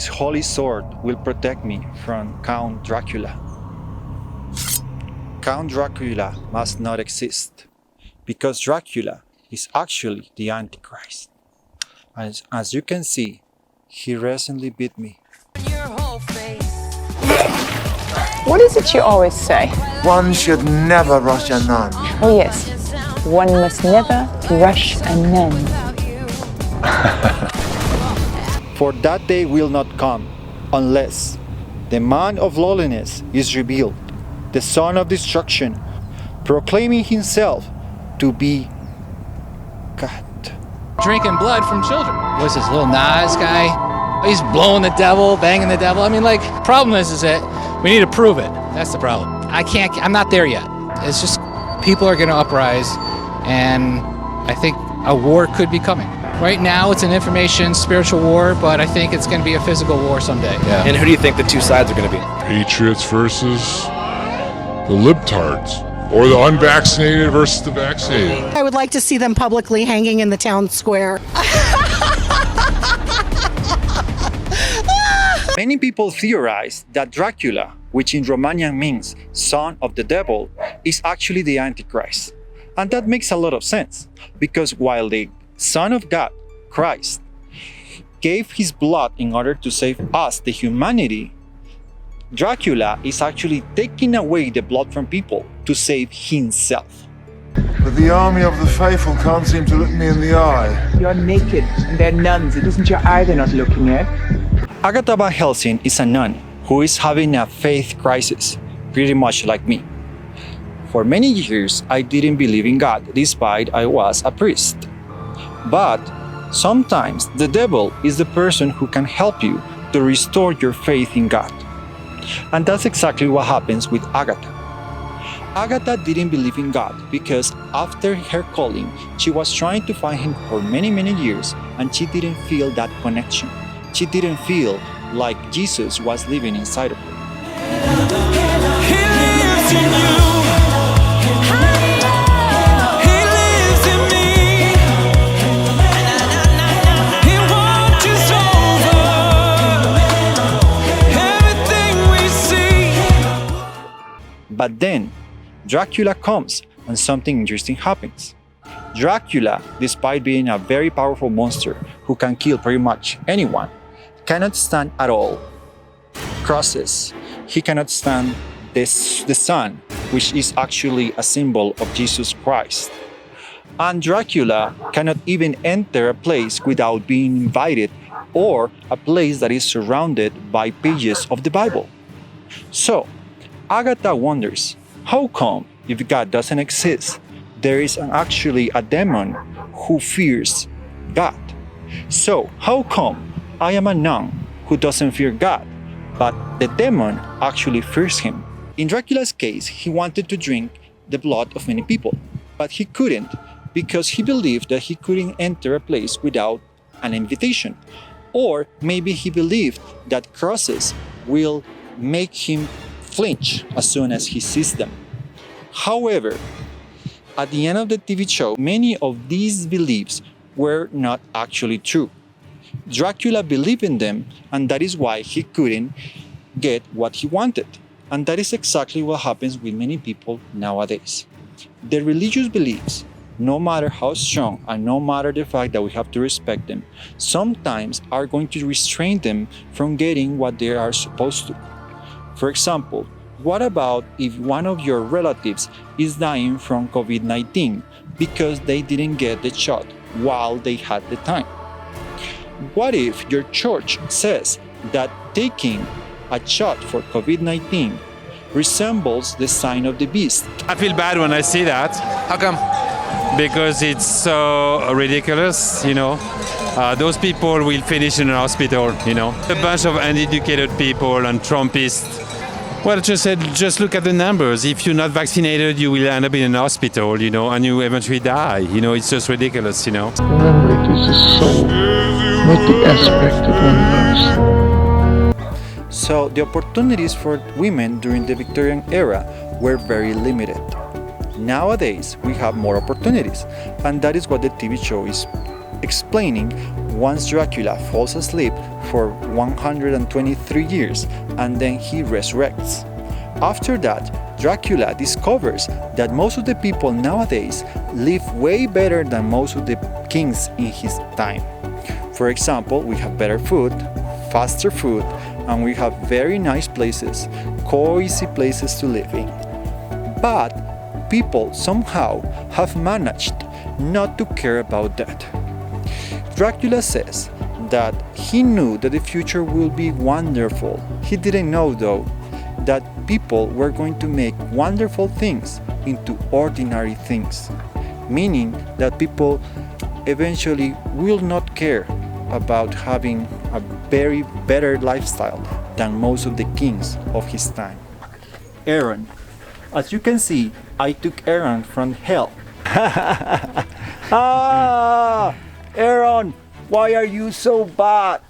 This holy sword will protect me from Count Dracula. Count Dracula must not exist, because Dracula is actually the Antichrist. As you can see, he recently beat me. What is it you always say? One should never rush a nun. Oh yes, one must never rush a nun. For that day will not come, unless the man of lawlessness is revealed, the son of destruction, proclaiming himself to be God. Drinking blood from children. What's this little Nas guy? He's blowing the devil, banging the devil. I mean, like, problem is that we need to prove it. That's the problem. I'm not there yet. It's just people are going to uprise, and I think a war could be coming. Right now, it's an information, spiritual war, but I think it's going to be a physical war someday. Yeah. And who do you think the two sides are going to be? Patriots versus the libtards, or the unvaccinated versus the vaccinated. I would like to see them publicly hanging in the town square. Many people theorize that Dracula, which in Romanian means son of the devil, is actually the Antichrist. And that makes a lot of sense, because while the Son of God, Christ, gave his blood in order to save us, the humanity, Dracula is actually taking away the blood from people to save himself. But the army of the faithful can't seem to look me in the eye. You're naked and they're nuns. It isn't your eye they're not looking at. Agatha Van Helsing is a nun who is having a faith crisis, pretty much like me. For many years, I didn't believe in God despite I was a priest. But sometimes the devil is the person who can help you to restore your faith in God. And that's exactly what happens with Agatha. Agatha didn't believe in God because after her calling, she was trying to find him for many years, and she didn't feel that connection. She didn't feel like Jesus was living inside of her. He lives in you. He lives in me. He watches over everything we see. But then Dracula comes and something interesting happens. Dracula, despite being a very powerful monster who can kill pretty much anyone, cannot stand at all crosses. He cannot stand the sun, which is actually a symbol of Jesus Christ. And Dracula cannot even enter a place without being invited, or a place that is surrounded by pages of the Bible. So, Agatha wonders, how come, if God doesn't exist, there is actually a demon who fears God? So, how come I am a nun who doesn't fear God, but the demon actually fears him? In Dracula's case, he wanted to drink the blood of many people, but he couldn't because he believed that he couldn't enter a place without an invitation. Or maybe he believed that crosses will make him flinch as soon as he sees them. However, at the end of the TV show, many of these beliefs were not actually true. Dracula believed in them, and that is why he couldn't get what he wanted. And that is exactly what happens with many people nowadays. Their religious beliefs, no matter how strong and no matter the fact that we have to respect them, sometimes are going to restrain them from getting what they are supposed to. For example, what about if one of your relatives is dying from COVID-19 because they didn't get the shot while they had the time? What if your church says that taking a shot for COVID-19 resembles the sign of the beast? I feel bad when I see that. How come? Because it's so ridiculous, you know. Those people will finish in an hospital, you know. A bunch of uneducated people and Trumpists. Well, just look at the numbers. If you're not vaccinated, you will end up in an hospital, you know, and you eventually die. You know, it's just ridiculous, you know. Remember, it is the soul, not the aspect that one knows. So the opportunities for women during the Victorian era were very limited. Nowadays, we have more opportunities, and that is what the TV show is explaining once Dracula falls asleep for 123 years and then he resurrects. After that, Dracula discovers that most of the people nowadays live way better than most of the kings in his time. For example, we have better food, faster food, and we have very nice places, cozy places to live in. But people somehow have managed not to care about that. Dracula says that he knew that the future will be wonderful. He didn't know, though, that people were going to make wonderful things into ordinary things, meaning that people eventually will not care about having a very better lifestyle than most of the kings of his time. Aaron. As you can see, I took Aaron from hell. Aaron, why are you so bad?